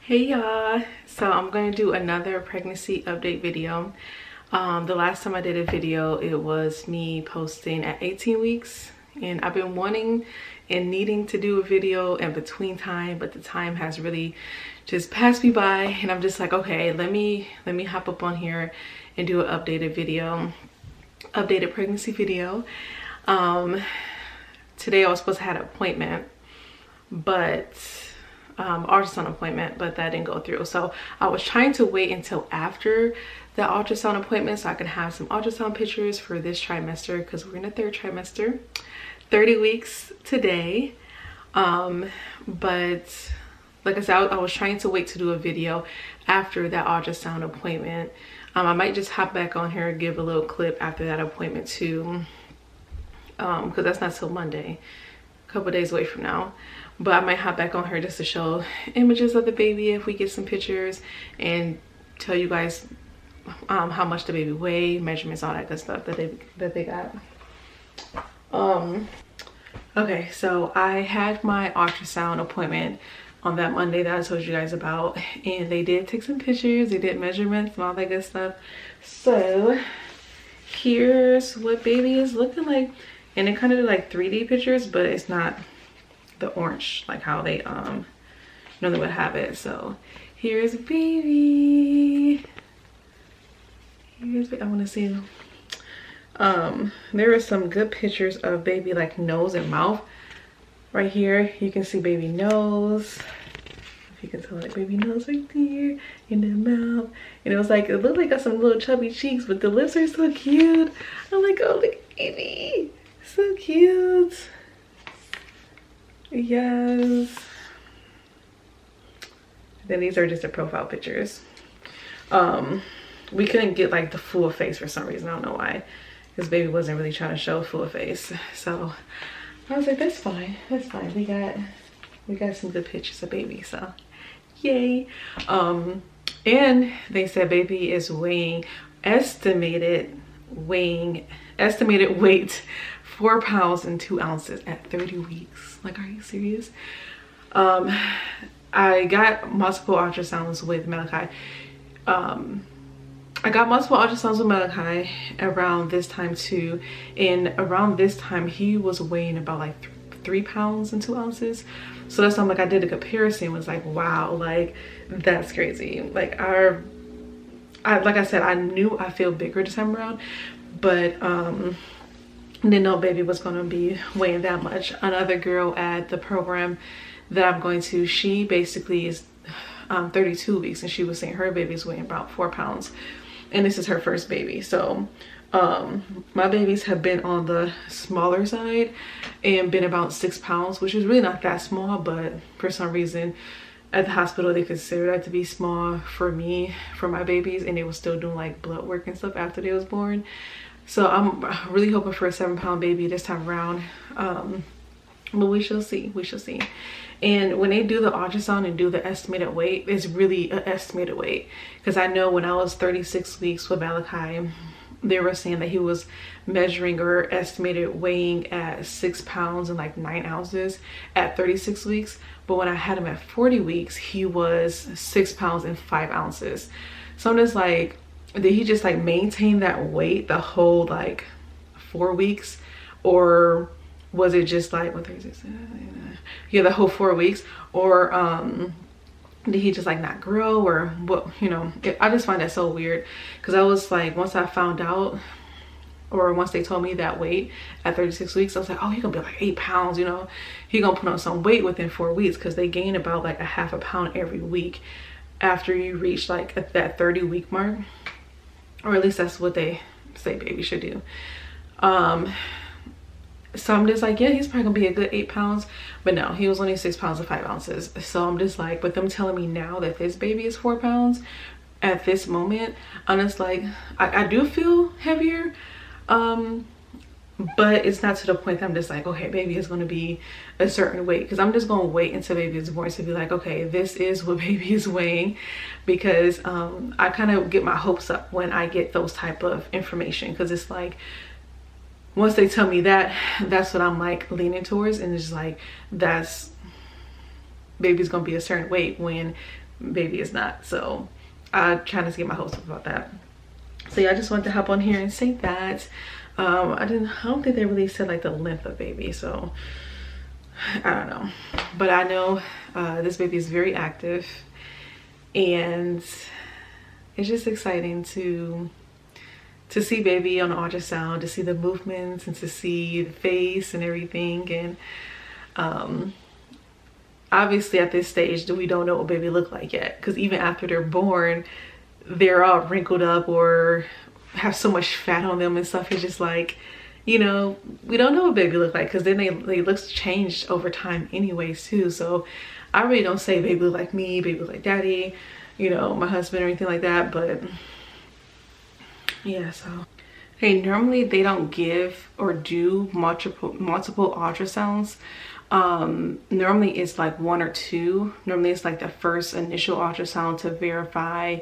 Hey y'all, so I'm going to do another pregnancy update video. The last time I did a video, it was me posting at 18 weeks, and I've been wanting and needing to do a video in between time, but the time has really just passed me by, and I'm just like, okay, let me hop up on here and do an updated pregnancy video. Today I was supposed to have an appointment, but ultrasound appointment, but that didn't go through. So I was trying to wait until after the ultrasound appointment so I can have some ultrasound pictures for this trimester, because we're in the third trimester, 30 weeks today. But like I said, I was trying to wait to do a video after that ultrasound appointment. I might just hop back on here and give a little clip after that appointment too, because that's not till Monday, a couple days away from now. But I might hop back on her just to show images of the baby if we get some pictures, and tell you guys how much the baby weighed, measurements, all that good stuff that they got. Okay, so I had my ultrasound appointment on that Monday that I told you guys about, and they did take some pictures, they did measurements and all that good stuff. So here's what baby is looking like, and it kind of did like 3D pictures, but it's not the orange like how they normally would have it. So here's baby. I want to see there are some good pictures of baby like nose and mouth. Right here you can see baby nose, if you can tell, like baby nose right there in the mouth, and it was like, it looked like got some little chubby cheeks, but the lips are so cute. I'm like, oh look at baby, so cute. Yes. Then these are just the profile pictures. We couldn't get like the full face for some reason. I don't know why, because baby wasn't really trying to show full face. So I was like, that's fine, that's fine. We got some good pictures of baby, so yay. And they said baby is estimated weight 4 pounds and 2 ounces at 30 weeks. Like, are you serious? I got multiple ultrasounds with Malachi. I got multiple ultrasounds with Malachi around this time too, and around this time he was weighing about like 3 pounds and 2 ounces. So that's why I'm like, I did a comparison, was like, wow, like that's crazy. Like like I said, I knew I feel bigger this time around, but didn't know baby was gonna be weighing that much. Another girl at the program that I'm going to, she basically is 32 weeks, and she was saying her baby's weighing about 4 pounds, and this is her first baby. So my babies have been on the smaller side and been about 6 pounds, which is really not that small, but for some reason at the hospital they consider that to be small for me, for my babies, and they were still doing like blood work and stuff after they was born. So I'm really hoping for a 7-pound baby this time around, but we shall see, we shall see. And when they do the ultrasound and do the estimated weight, it's really an estimated weight, because I know when I was 36 weeks with Malachi, they were saying that he was measuring or estimated weighing at 6 pounds and like 9 ounces at 36 weeks, but when I had him at 40 weeks he was 6 pounds and 5 ounces. So I'm just like, did he just like maintain that weight the whole like 4 weeks, or was it just like, what, 36, yeah, the whole 4 weeks, or did he just like not grow, or what, you know? I just find that so weird, because I was like, once I found out, or once they told me that weight at 36 weeks, I was like, oh, he's gonna be like 8 pounds, you know, he gonna put on some weight within 4 weeks, because they gain about like a half a pound every week after you reach like that 30-week mark, or at least that's what they say baby should do. So I'm just like, yeah, he's probably gonna be a good 8 pounds, but no, he was only 6 pounds and 5 ounces. So I'm just like, with them telling me now that this baby is 4 pounds at this moment, I'm just like, I do feel heavier, but it's not to the point that I'm just like, okay, baby is going to be a certain weight, because I'm just going to wait until baby is born to be like, okay, this is what baby is weighing, because I kind of get my hopes up when I get those type of information, because it's like, once they tell me that, that's what I'm like leaning towards, and it's like, that's baby's gonna be a certain weight, when baby is not. So I try not to get my hopes up about that. So yeah, I just wanted to hop on here and say that. I don't think they really said like the length of baby, so I don't know. But I know this baby is very active, and it's just exciting to see baby on ultrasound, to see the movements and to see the face and everything. And obviously at this stage we don't know what baby look like yet, because even after they're born, they're all wrinkled up or have so much fat on them and stuff. It's just like, you know, we don't know what baby look like, because then they looks changed over time anyways too. So I really don't say baby look like me, baby look like daddy, you know, my husband or anything like that. But yeah, so hey, normally they don't give or do multiple ultrasounds. Normally it's like 1 or 2. Normally it's like the first initial ultrasound to verify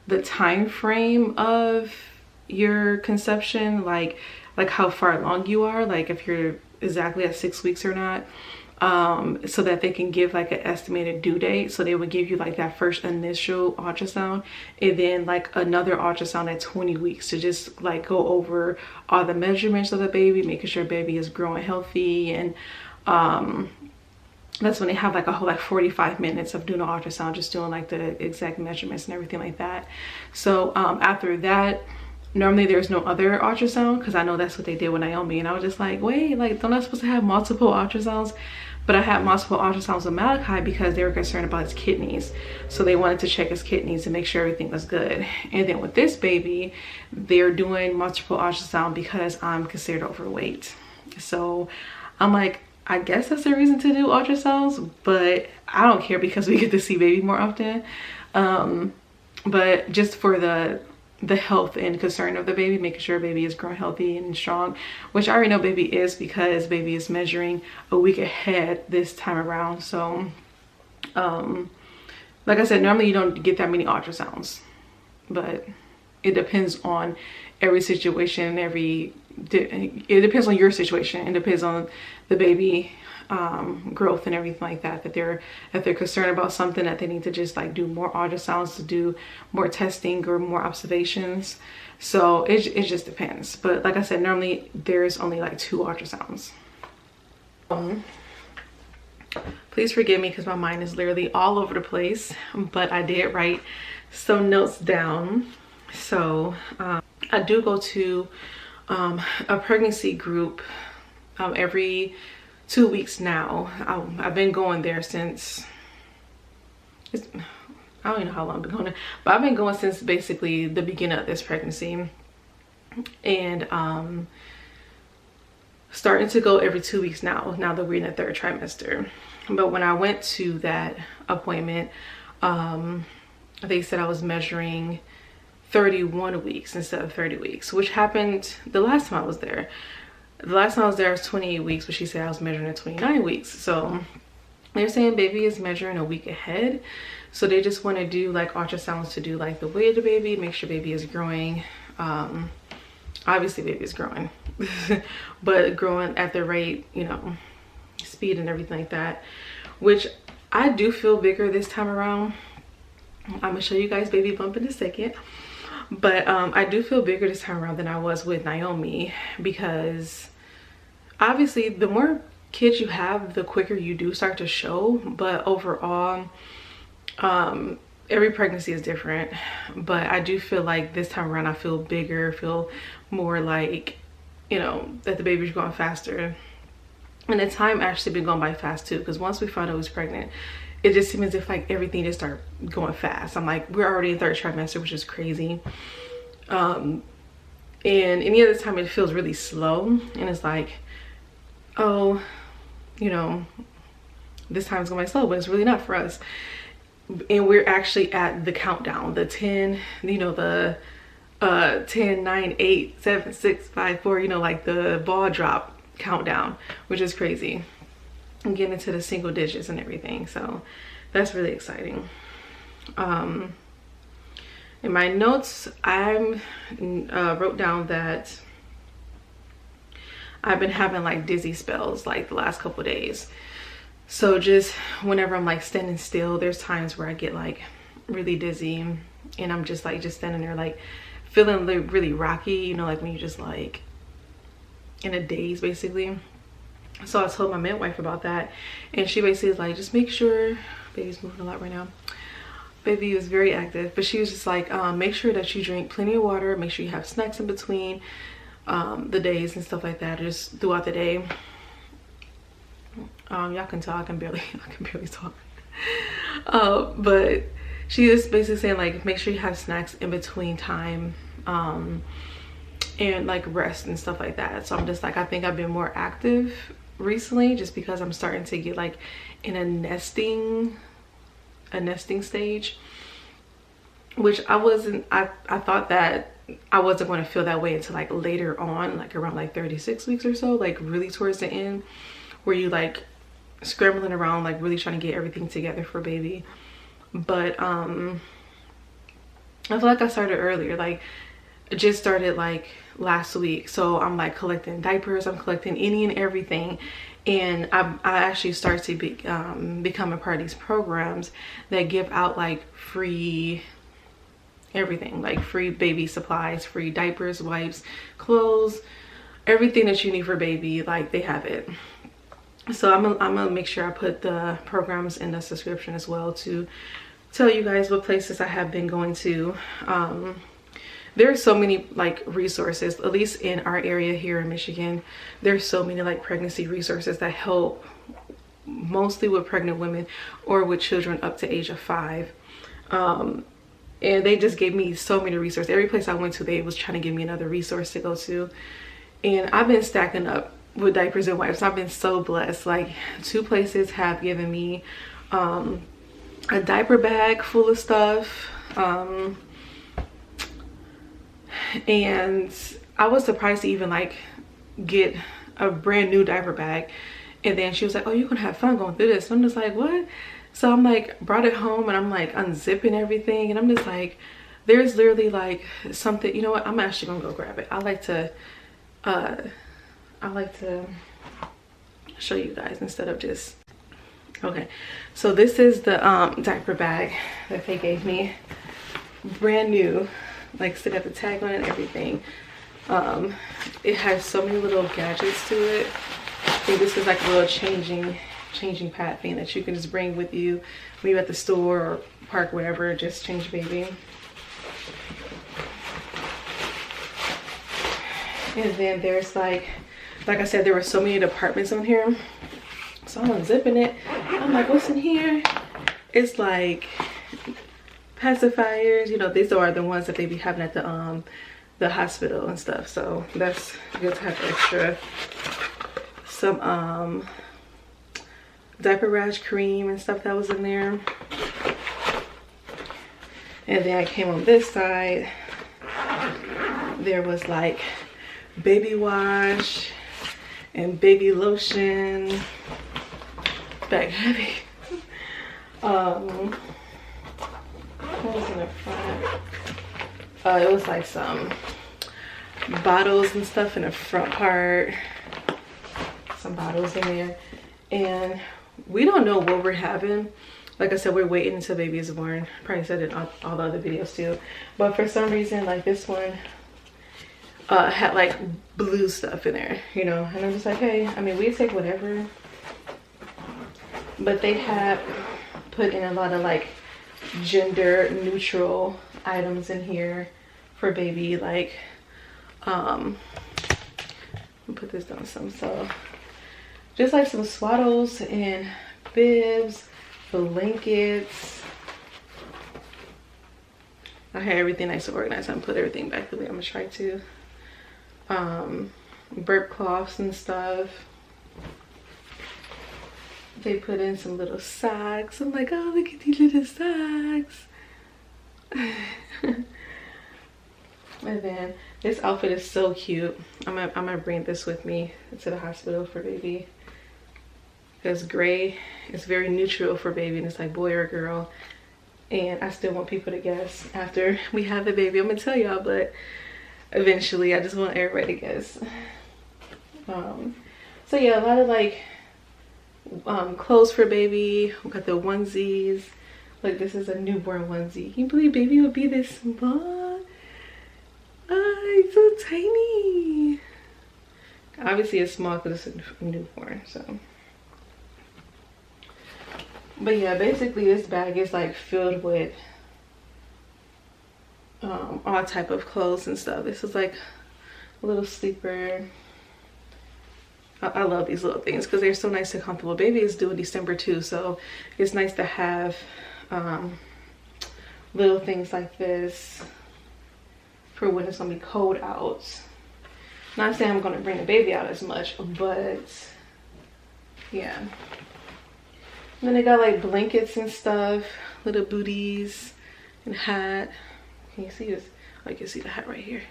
the time frame of your conception, like how far along you are, like if you're exactly at 6 weeks or not, so that they can give like an estimated due date. So they would give you like that first initial ultrasound, and then like another ultrasound at 20 weeks to just like go over all the measurements of the baby, making sure baby is growing healthy. And that's when they have like a whole like 45 minutes of doing an ultrasound, just doing like the exact measurements and everything like that. So after that, normally there's no other ultrasound, because I know that's what they did with Naomi, and I was just like, wait, like don't I supposed to have multiple ultrasounds? But I had multiple ultrasounds with Malachi because they were concerned about his kidneys, so they wanted to check his kidneys and make sure everything was good. And then with this baby, they're doing multiple ultrasound because I'm considered overweight. So I'm like, I guess that's the reason to do ultrasounds, but I don't care because we get to see baby more often. But just for the health and concern of the baby, making sure baby is growing healthy and strong, which I already know baby is, because baby is measuring a week ahead this time around. So like I said, normally you don't get that many ultrasounds, but it depends on every situation. It depends on your situation, and depends on the baby growth and everything like that, if they're concerned about something, that they need to just like do more ultrasounds, to do more testing or more observations. So it just depends. But like I said, normally there's only like 2 ultrasounds. Please forgive me because my mind is literally all over the place, but I did write some notes down. So I do go to a pregnancy group every 2 weeks now. I've been going there since, I don't even know how long I've been going there, but I've been going since basically the beginning of this pregnancy, and starting to go every 2 weeks now that we're in the 3rd trimester. But when I went to that appointment, they said I was measuring 31 weeks instead of 30 weeks, which happened the last time I was there. The last time I was there was 28 weeks, but she said I was measuring at 29 weeks. So they're saying baby is measuring a week ahead. So they just want to do like ultrasounds to do like the weight of the baby, make sure baby is growing. Obviously baby is growing, but growing at the rate, you know, speed and everything like that, which I do feel bigger this time around. I'm gonna show you guys baby bump in a second. But I do feel bigger this time around than I was with Naomi, because obviously the more kids you have, the quicker you do start to show. But overall, every pregnancy is different. But I do feel like this time around I feel bigger, feel more like, you know, that the baby's growing faster. And the time actually been going by fast too, because once we found out I was pregnant, it just seems as if like everything just started going fast. I'm like, we're already in 3rd trimester, which is crazy. And any other time it feels really slow, and it's like, oh, you know, this time it's going to be slow, but it's really not for us. And we're actually at the countdown, the 10, you know, the 10, 9, 8, 7, 6, 5, 4, you know, like the ball drop countdown, which is crazy. I'm getting into the single digits and everything, so that's really exciting. In my notes, I wrote down that I've been having like dizzy spells like the last couple days. So just whenever I'm like standing still, there's times where I get like really dizzy, and I'm just like standing there like feeling like really rocky, you know, like when you just like in a daze basically. So I told my midwife about that, and she basically is like, just make sure, baby's moving a lot right now, baby is very active, but she was just like, make sure that you drink plenty of water, make sure you have snacks in between the days and stuff like that, just throughout the day. Y'all can tell I can barely talk. But she is basically saying like, make sure you have snacks in between time, and like rest and stuff like that. So I'm just like, I think I've been more active recently just because I'm starting to get like in a nesting stage, which I wasn't. I thought that I wasn't going to feel that way until like later on, like around like 36 weeks or so, like really towards the end, where you like scrambling around like really trying to get everything together for baby. But I feel like I started earlier, like I just started like last week. So I'm like collecting diapers, I'm collecting any and everything, and I actually started to become a part of these programs that give out like free everything, like free baby supplies, free diapers, wipes, clothes, everything that you need for baby, like they have it. So I'm gonna make sure I put the programs in the description as well to tell you guys what places I have been going to. There are so many like resources, at least in our area here in Michigan. There's so many like pregnancy resources that help mostly with pregnant women or with children up to age of 5. And they just gave me so many resources. Every place I went to, they was trying to give me another resource to go to. And I've been stacking up with diapers and wipes. I've been so blessed. Like 2 places have given me a diaper bag full of stuff, and I was surprised to even like get a brand new diaper bag. And then she was like, oh, you're gonna have fun going through this. And I'm just like, what? So I'm like, brought it home, and I'm like unzipping everything, and I'm just like, there's literally like something, you know what, I'm actually gonna go grab it. I like to show you guys instead of just, okay. So this is the diaper bag that they gave me, brand new, like still got the tag on it and everything. It has so many little gadgets to it. I think this is like a little changing pad thing that you can just bring with you when you're at the store or park, wherever, just change baby. And then there's like I said, there were so many departments on here. So I'm unzipping it. I'm like, what's in here? It's like pacifiers, you know, these are the ones that they be having at the hospital and stuff. So that's good to have extra. Some diaper rash cream and stuff that was in there. And then I came on this side. There was like baby wash and baby lotion. Bag heavy. What was in the front? It was like some bottles and stuff in the front part. Some bottles in there. And we don't know what we're having. Like I said, we're waiting until baby is born. Probably said it in all the other videos too. But for some reason, like this one had like blue stuff in there, you know. And I'm just like, hey, I mean, we take whatever. But they had put in a lot of like gender neutral items in here for baby. Like, let me put this down some. So just like some swaddles and bibs, blankets. I had everything nice and organized. I'm gonna put everything back the way I'm gonna try to. Burp cloths and stuff. They put in some little socks. I'm like, oh, look at these little socks. And then this outfit is so cute. I'm gonna bring this with me to the hospital for baby. Because gray is very neutral for baby, and it's like boy or girl. And I still want people to guess after we have the baby. I'm gonna tell y'all, but eventually I just want everybody to guess. So yeah, a lot of like clothes for baby. We got the onesies. Like, this is a newborn onesie. Can you believe baby would be this small? He's so tiny. Obviously it's small because it's a newborn, so. But yeah, basically this bag is like filled with all type of clothes and stuff. This is like a little sleeper. I love these little things because they're so nice and comfortable. Baby is due in December too, so it's nice to have little things like this for when it's gonna be cold out. Not saying I'm gonna bring the baby out as much, but yeah. And then they got like blankets and stuff, little booties and hat. Can you see this? Oh, you can see the hat right here.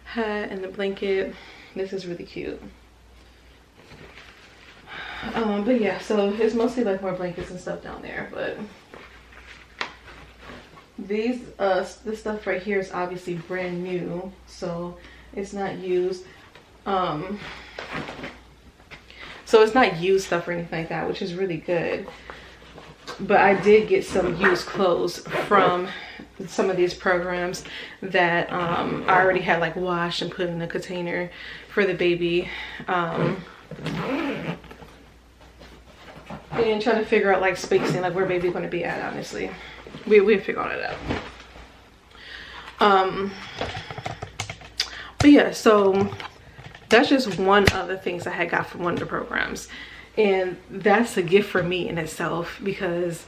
Hat and the blanket. This is really cute. But yeah, so it's mostly like more blankets and stuff down there, but these this stuff right here is obviously brand new, so it's not used. So it's not used stuff or anything like that, which is really good. But I did get some used clothes from some of these programs that I already had like washed and put in a container for the baby. And trying to figure out like spacing, like where baby's going to be at. Honestly, we'll figure all that out. But yeah, so that's just one of the things I had got from one of the programs, and that's a gift for me in itself, because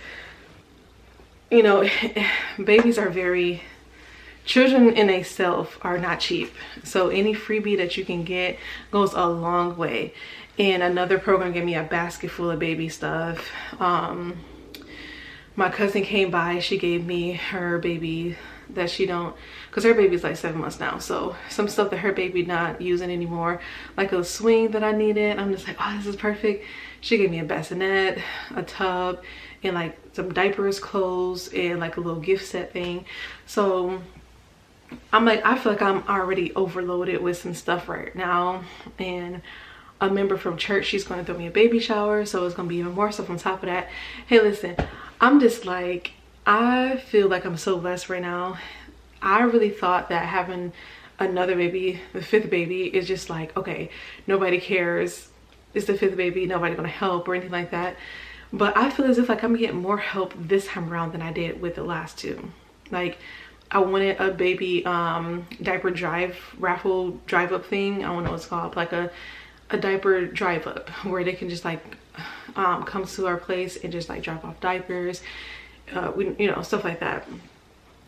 you know, babies are children in itself are not cheap, so any freebie that you can get goes a long way. And another program gave me a basket full of baby stuff. My cousin came by, she gave me her baby that she don't, because her baby's like 7 months now, so some stuff that her baby not using anymore, like a swing that I needed. I'm just like, oh, this is perfect. She gave me a bassinet, a tub, and like some diapers, clothes, and like a little gift set thing. So I'm like, I feel like I'm already overloaded with some stuff right now. And a member from church, she's going to throw me a baby shower, so it's going to be even more stuff on top of that. Hey, listen, I'm just like, I feel like I'm so blessed right now. I really thought that having another baby, the 5th baby, is just like, okay, nobody cares, it's the 5th baby, nobody gonna help or anything like that. But I feel as if like I'm getting more help this time around than I did with the last 2. Like, I wanted a baby diaper raffle drive up thing. I don't know what it's called, like a diaper drive up where they can just like come to our place and just like drop off diapers, you know, stuff like that,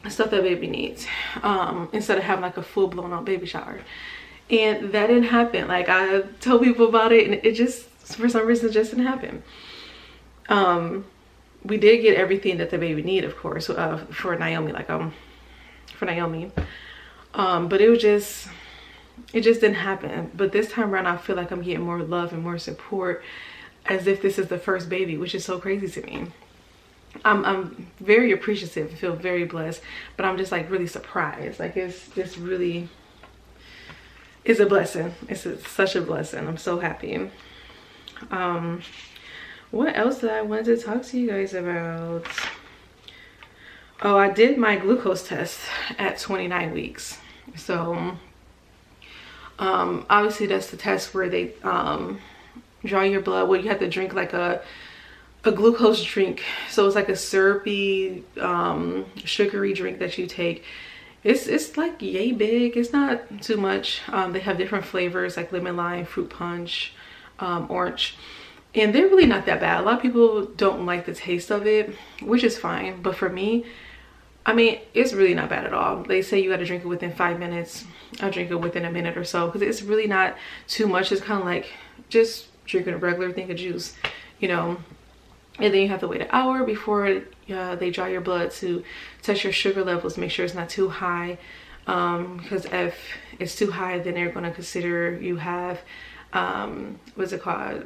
stuff that baby needs, instead of having like a full blown out baby shower. And that didn't happen. Like, I told people about it and it just, for some reason, it just didn't happen. We did get everything that the baby needed, of course, for Naomi, like for Naomi, but it just didn't happen. But this time around, I feel like I'm getting more love and more support, as if this is the first baby, which is so crazy to me. I'm very appreciative, feel very blessed, but I'm just like really surprised. Like, it's just really is a blessing. It's such a blessing. I'm so happy. What else did I want to talk to you guys about? Oh, I did my glucose test at 29 weeks. So obviously that's the test where they draw your blood. Well, you have to drink like a glucose drink, so it's like a syrupy sugary drink that you take. It's like yay big. It's not too much. They have different flavors like lemon, lime, fruit punch, orange, and they're really not that bad. A lot of people don't like the taste of it, which is fine, but for me, I mean, it's really not bad at all. They say you got to drink it within 5 minutes. I'll drink it within a minute or so, because it's really not too much. It's kind of like just drinking a regular thing of juice, you know. And then you have to wait an hour before they draw your blood to test your sugar levels, make sure it's not too high, because if it's too high, then they're going to consider you have what's it called,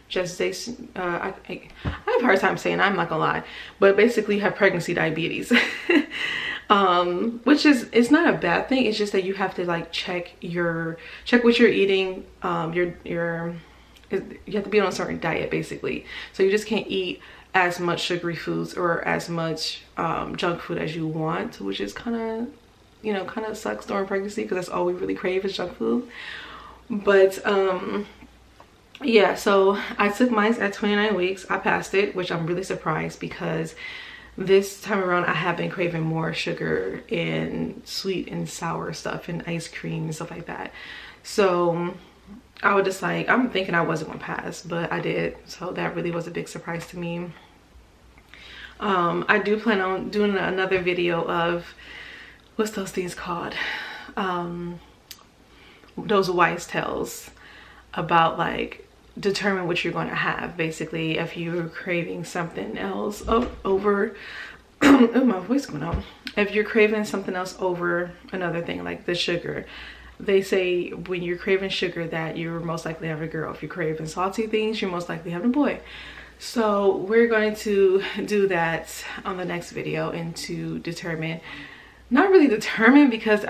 gestation, I have a hard time saying, I'm not gonna lie, but basically you have pregnancy diabetes. Which is, it's not a bad thing. It's just that you have to like check what you're eating, your you have to be on a certain diet basically. So you just can't eat as much sugary foods or as much junk food as you want, which is kind of, you know, kind of sucks during pregnancy because that's all we really crave is junk food. But yeah, so I took mine at 29 weeks. I passed it, which I'm really surprised because this time around I have been craving more sugar and sweet and sour stuff and ice cream and stuff like that. So I was just like, I'm thinking I wasn't gonna pass, but I did. So that really was a big surprise to me. I do plan on doing another video of, what's those things called? Those wise tales about like determine what you're going to have. Basically, if you're craving something else over oh, my voice going on. If you're craving something else over another thing like the sugar, they say when you're craving sugar that you're most likely have a girl. If you're craving salty things, you're most likely having a boy. So we're going to do that on the next video and to determine, not really determine because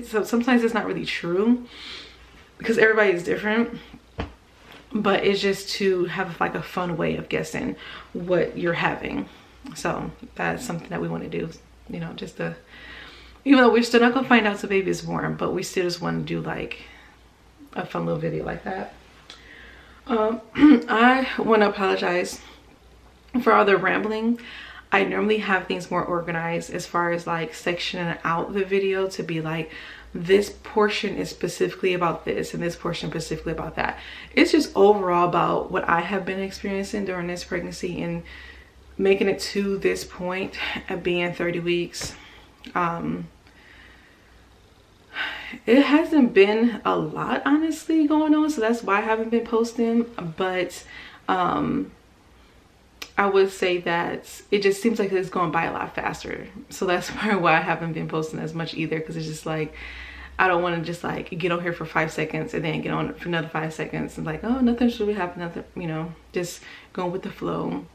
so sometimes it's not really true because everybody is different, but it's just to have like a fun way of guessing what you're having. So that's something that we want to do, you know, just to, even though we're still not gonna find out till baby is born, but we still just want to do like a fun little video like that. I want to apologize for all the rambling. I normally have things more organized as far as like sectioning out the video to be like, this portion is specifically about this and this portion specifically about that. It's just overall about what I have been experiencing during this pregnancy and making it to this point of being 30 weeks. It hasn't been a lot honestly going on, so that's why I haven't been posting, but I would say that it just seems like it's going by a lot faster, so that's probably why I haven't been posting as much either, because it's just like I don't want to just like get on here for 5 seconds and then get on for another 5 seconds and like, oh, nothing should be happening, nothing, you know, just going with the flow.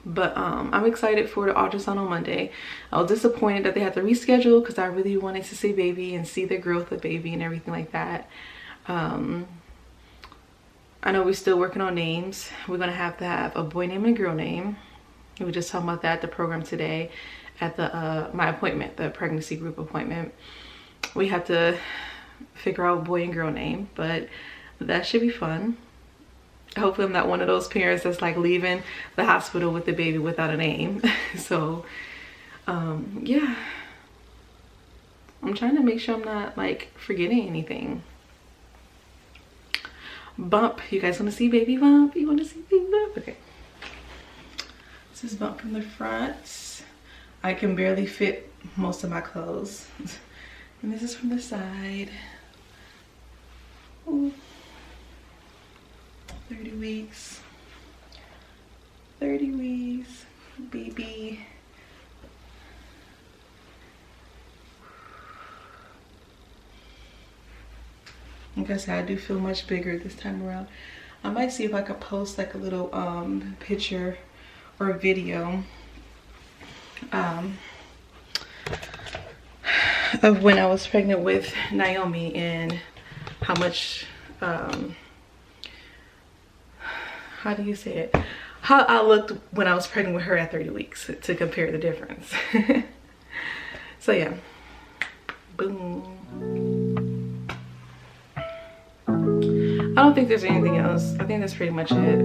But I'm excited for the ultrasound on Monday. I was disappointed that they had to reschedule because I really wanted to see baby and see the growth of baby and everything like that. I know we're still working on names. We're gonna have to have a boy name and a girl name. We were just talking about that at the program today at the my appointment, the pregnancy group appointment. We have to figure out boy and girl name, but that should be fun. Hopefully I'm not one of those parents that's like leaving the hospital with the baby without a name. So yeah, I'm trying to make sure I'm not like forgetting anything. Bump, you guys want to see baby bump? You want to see baby bump? Okay, this is bump from the front. I can barely fit most of my clothes. And this is from the side. Ooh. 30 weeks, 30 weeks, baby. Like I said, I do feel much bigger this time around. I might see if I could post like a little picture or a video of when I was pregnant with Naomi and how much how do you say it? How I looked when I was pregnant with her at 30 weeks to compare the difference. So yeah, boom. I don't think there's anything else. I think that's pretty much it.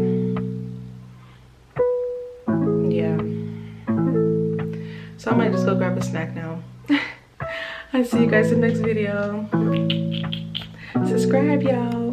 Yeah. So I might just go grab a snack now. I'll see you guys in the next video. Subscribe, y'all.